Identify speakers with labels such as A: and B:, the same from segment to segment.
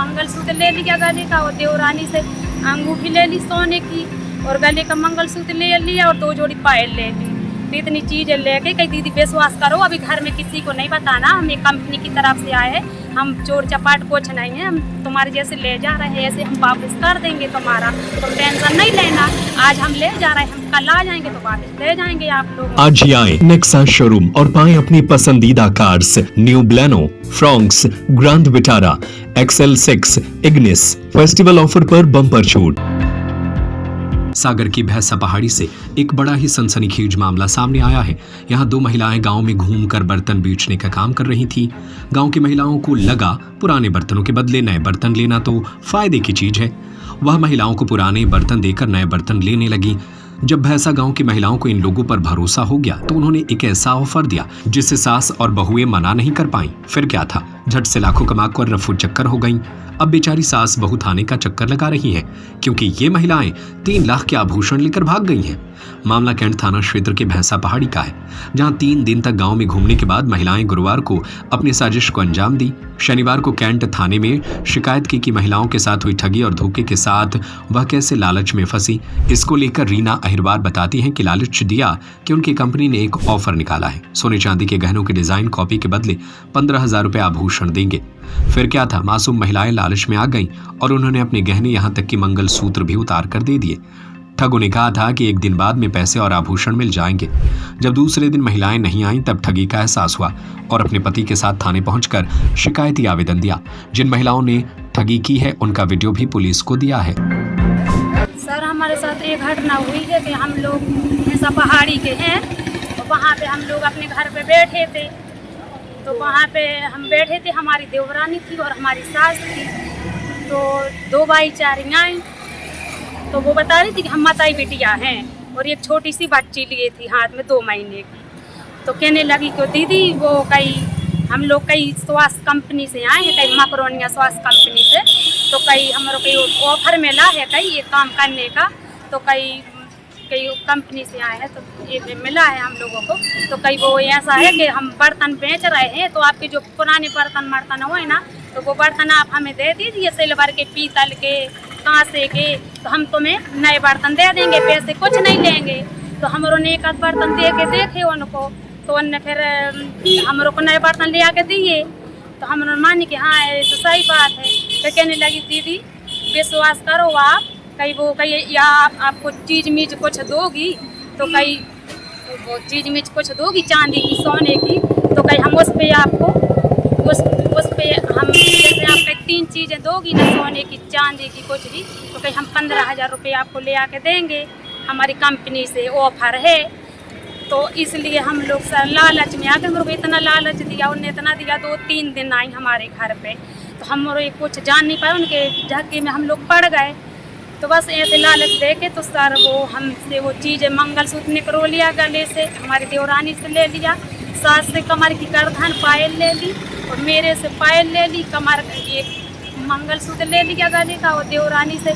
A: मंगलसूत्र ले लिया गले का और देवरानी से अंगूठी ले ली सोने की और गले का मंगलसूत्र ले लिया और 2 जोड़ी पायल ले ली। तो इतनी चीज़ें लेके कही दीदी विश्वास करो, अभी घर में किसी को नहीं बताना, हम एक कंपनी की तरफ से आए हैं, हम चोर चपाट कुछ नहीं है, हम तुम्हारे जैसे ले जा रहे हैं, ऐसे हम वापस कर देंगे तुम्हारा, तुम टेंशन नहीं लेना। आज हम ले जा रहे हैं, हम कल आ जाएंगे तो वापस ले जाएंगे आप लोग।
B: आज ही आए नेक्सा शोरूम और पाएं अपनी पसंदीदा cars, new Baleno, Fronx, grand Vitara, XL6, Ignis. Festival offer पर बम्पर छूट। सागर की भैंसा पहाड़ी से एक बड़ा ही सनसनीखेज मामला सामने आया है। यहाँ 2 महिलाएं गांव में घूमकर बर्तन बेचने का काम कर रही थीं। गांव की महिलाओं को लगा पुराने बर्तनों के बदले नए बर्तन लेना तो फायदे की चीज है। वह महिलाओं को पुराने बर्तन देकर नए बर्तन लेने लगी। जब भैंसा गांव की महिलाओं को इन लोगों पर भरोसा हो गया तो उन्होंने एक ऐसा ऑफर दिया जिससे सास और बहुएं मना नहीं कर पाईं। फिर क्या था, झट से लाखों कमाकर रफू चक्कर हो गईं। अब बेचारी सास बहू थाने का चक्कर लगा रही हैं क्योंकि ये महिलाएं 3 लाख के आभूषण लेकर भाग गई हैं। मामला कैंट थाना क्षेत्र के भैंसा पहाड़ी का है, जहां 3 दिन तक गांव में घूमने के बाद महिलाएं गुरुवार को अपनी साजिश को अंजाम दी। शनिवार को कैंट थाने में शिकायत की कि महिलाओं के साथ हुई ठगी और धोखे के साथ वह कैसे लालच में फंसी। इसको लेकर रीना अहिरवार बताती हैं कि लालच दिया कि उनकी कंपनी ने एक ऑफर निकाला है, सोने चांदी के गहनों के डिजाइन कॉपी के बदले 15,000 रुपए आभूषण देंगे। फिर क्या था, मासूम महिलाएं लालच में आ गईं और उन्होंने अपने गहने यहाँ तक कि मंगलसूत्र भी उतार कर दे दिए। ठगों ने कहा था कि 1 दिन बाद में पैसे और आभूषण मिल जाएंगे। जब दूसरे दिन महिलाएं नहीं आईं तब ठगी का एहसास हुआ और अपने पति के साथ थाने पहुंचकर शिकायती आवेदन दिया। जिन महिलाओं ने ठगी की है उनका वीडियो भी पुलिस को दिया है।
A: सर हमारे साथ एक घटना हुई है कि हम लोग भैंसा पहाड़ी के हैं, तो वहाँ पे हम लोग अपने घर पे बैठे थे, तो वहाँ पे हम बैठे थे, हमारी देवरानी थी और हमारी सास थी। तो 2 भाईचारियाँ आई, तो वो बता रही थी कि हम माताई बिटिया हैं और एक छोटी सी बच्ची लिए थी हाथ में 2 महीने की। तो कहने लगी कि दीदी वो हम लोग कई स्वास्थ्य कंपनी से आए हैं, कई मकरोनिया स्वास्थ्य कंपनी से, तो कई हमारे कई ऑफर मिला है कई ये काम करने का, तो कई कंपनी से आए हैं तो ये मिला है हम लोगों को। तो कई वो ऐसा है कि हम बर्तन बेच रहे हैं, तो आपके जो पुराने बर्तन हुए ना, तो वो बर्तन आप हमें दे दीजिए, सिल्वर के, पीतल के, कांसे के, तो हम तुम्हें नए बर्तन दे देंगे, पैसे कुछ नहीं लेंगे। तो हमरों ने 1 आध बर्तन दे के देखे उनको, तो उनने फिर हमरों को नए बर्तन ले आके दिए। तो हमने मानी कि हाँ ये तो सही बात है। तो कहने लगी दीदी विश्वास करो आप, कहीं या आपको चीज़ मीज कुछ दोगी, तो कहीं वो चीज़ मीज कुछ दोगी चांदी की, सोने की, तो कहीं हम उस पर आपको उस पे हम जैसे आप कहीं 3 चीज़ें दोगी ना, सोने की, चांदी की, कुछ भी, तो कहीं हम 15,000 रुपये आपको ले आके देंगे, हमारी कंपनी से ऑफर है। तो इसलिए हम लोग सर लालच में आ गए, मेरे को इतना लालच दिया, उन्हें इतना दिया। 2-3 दिन आई हमारे घर पे, तो हम कुछ जान नहीं पाए, उनके झक्के में हम लोग पड़ गए। तो बस ऐसे लालच दे के तो सर वो हमसे वो चीज़ें मंगलसूत्र निकलो लिया गले से, हमारी देवरानी से ले लिया, सास से कमर की करधान पायल ले ली और मेरे से पायल ले ली, कमर एक मंगलसूत्र ले लिया गले का और देवरानी से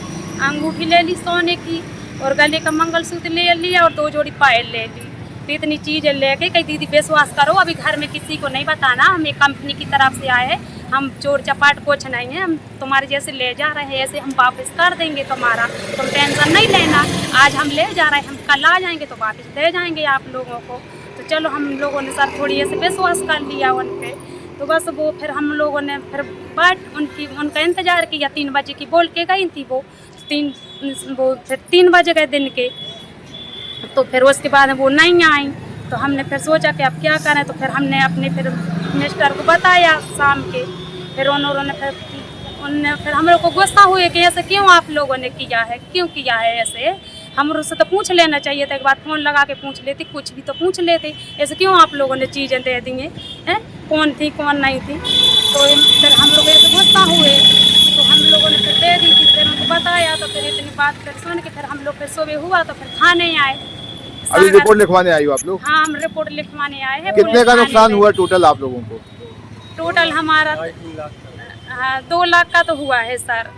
A: अंगूठी ले ली सोने की और गले का मंगलसूत्र ले लिया और 2 जोड़ी पायल ले ली। तो इतनी चीज़ें लेके कही दीदी विश्वास करो, अभी घर में किसी को नहीं बताना, हम एक कंपनी की तरफ से आए हैं, हम चोर चपाट कुछ नहीं है, हम तुम्हारे जैसे ले जा रहे हैं, ऐसे हम वापस कर देंगे तुम्हारा, तुम टेंशन नहीं लेना। आज हम ले जा रहे हैं, हम कल आ जाएंगे तो वापस ले जाएंगे आप लोगों को। तो चलो हम लोगों ने सर थोड़ी ऐसे विश्वास कर लिया उन पर। तो बस वो फिर हम लोगों ने फिर उनका इंतज़ार किया। 3 बजे की बोल के गई थी वो फिर 3 बजे गए दिन के। तो फिर उसके बाद वो नहीं आई, तो हमने फिर सोचा कि अब क्या करें। तो फिर हमने अपने फिर मिस्टर को बताया शाम के, फिर उन्होंने फिर हम लोग को गुस्सा हुए कि ऐसे क्यों आप लोगों ने किया है, क्यों किया है ऐसे, हम उससे तो पूछ लेना चाहिए था, एक बार फ़ोन लगा के पूछ लेते, कुछ भी तो पूछ लेते, ऐसे क्यों आप लोगों ने चीज़ें दे दी हैं, कौन थी कौन नहीं थी। तो फिर हम लोग ऐसे गुस्सा हुए, तो हम लोगों ने फिर दे दी थी, फिर उनको बताया। तो फिर इतनी बात फिर सुन के फिर हम लोग फिर सुबह हुआ तो फिर थाने आए।
C: अभी रिपोर्ट लिखवाने आई हो आप लोग?
A: हाँ हम रिपोर्ट लिखवाने आए हैं।
C: कितने का नुकसान हुआ टोटल आप लोगों को?
A: टोटल हमारा 2 लाख का तो हुआ है सर।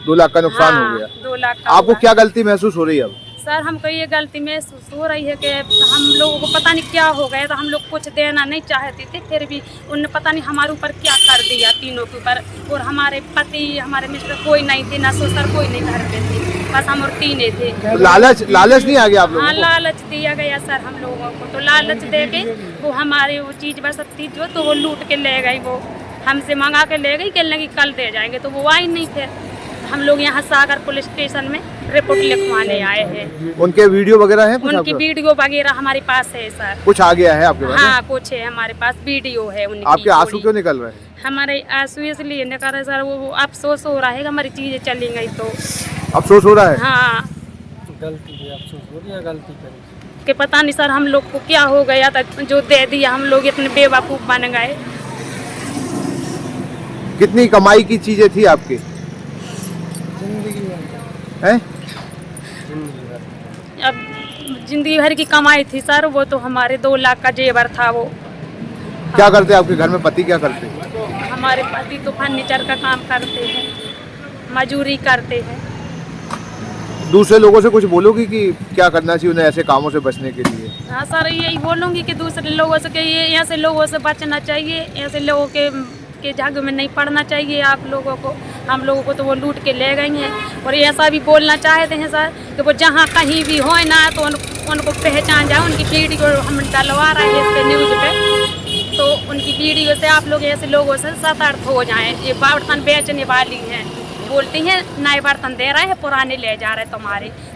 C: 2 लाख का नुकसान हो गया।
A: 2 लाख का
C: आपको क्या गलती महसूस हो रही है अब?
A: सर हमको ये गलती महसूस हो रही है कि हम लोगों को पता नहीं क्या हो गया, तो हम लोग कुछ देना नहीं चाहते थे, फिर भी उनने पता नहीं हमारे ऊपर क्या कर दिया तीनों के ऊपर। और हमारे पति हमारे मिस्टर कोई नहीं थे, ना ससुर कोई नहीं घर पे थे, बस हम और तीन थे।
C: लालच नहीं आ गया आप लोगों
A: हाँ
C: को?
A: लालच दिया गया सर हम लोगों को, तो लालच दे के वो हमारी वो चीज़ बस थी जो, तो वो लूट के ले गई, वो हमसे मंगा के ले गई, कहने की कल दे जाएंगे, तो वो आई नहीं। फिर हम लोग यहाँ सागर पुलिस स्टेशन में रिपोर्ट लिखवाने आए हैं।
C: उनके वीडियो वगैरह है? कुछ
A: उनकी वीडियो वगैरह हमारे पास है सर।
C: कुछ आ गया है आपके पास?
A: हाँ कुछ है हमारे पास वीडियो है उनकी।
C: आपके आंसू क्यों निकल रहे हैं?
A: हमारे आंसू इसलिए निकल रहे सर, वो अफसोस हो रहा है कि हमारी चीजें चली गई तो।
C: अफसोस हो रहा है?
A: हाँ
D: गलती की अफसोस हो गया, गलती करी
A: कि पता नहीं सर हम लोग को क्या हो गया था जो दे दिया, हम लोग इतने बेवकूफ़ बन गए।
C: कितनी कमाई की चीजें थी आपकी?
D: जिंदगी में
C: हैं?
D: जिंदगी भर
A: अब जिंदगी भर की कमाई थी सर, वो तो हमारे 2 लाख का जेवर था वो।
C: क्या करते हैं आपके घर में पति, क्या करते हैं?
A: हमारे पति तो फर्नीचर का काम करते हैं, मजदूरी करते हैं।
C: दूसरे लोगों से कुछ बोलोगी कि क्या करना चाहिए उन्हें ऐसे कामों से बचने के लिए?
A: हाँ सर यही बोलूँगी कि दूसरे लोगों से कि ये ऐसे लोगों से बचना चाहिए, ऐसे लोगों के झाग में नहीं पड़ना चाहिए आप लोगों को। हम लोगों को तो वो लूट के ले गई हैं। और ऐसा भी बोलना चाहते हैं सर कि वो जहाँ कहीं भी हो ना तो उनको पहचान जाए, उनकी वीडियो हम डलवा रहे हैं इस पे न्यूज़ पे, तो उनकी वीडियो से आप लोग ऐसे लोगों से सतर्क हो जाएं। ये बर्तन बेचने वाली हैं, बोलती हैं नए बर्तन दे रहे हैं, पुराने ले जा रहे हैं,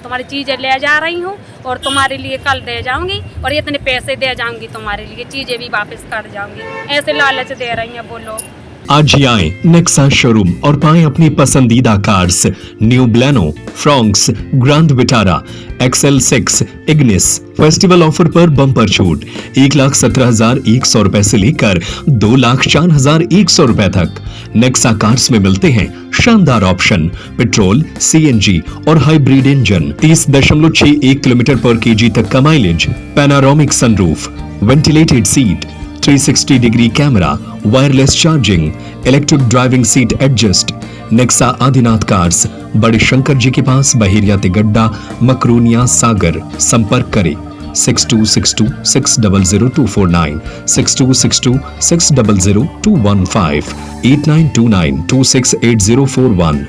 A: तुम्हारी चीज़ें ले जा रही हूँ और तुम्हारे लिए कल दे जाऊंगी और इतने पैसे दे जाऊंगी, तुम्हारे लिए चीज़ें भी वापस कर जाऊंगी, ऐसे लालच दे रही हैं वो लोग।
B: आज ही आए नेक्सा शोरूम और पाएं अपनी पसंदीदा cars new Baleno, Fronx, grand Vitara, XL6, Ignis. Festival offer पर बम्पर छूट 1,17,100 रुपए से लेकर 2,04,100 रुपए तक। नेक्सा कार्स में मिलते हैं शानदार ऑप्शन, पेट्रोल, CNG और हाइब्रिड इंजन, 30.61 किलोमीटर पर kg तक का mileage, panoramic sunroof, ventilated seat, 360 degree camera, wireless charging, electric driving seat adjust. Nexa Adinath cars, बड़े शंकर जी के पास, बहेरिया तिगड्डा, मकरूनिया, सागर। संपर्क करें 6262600249, 6262600215, 8929268041।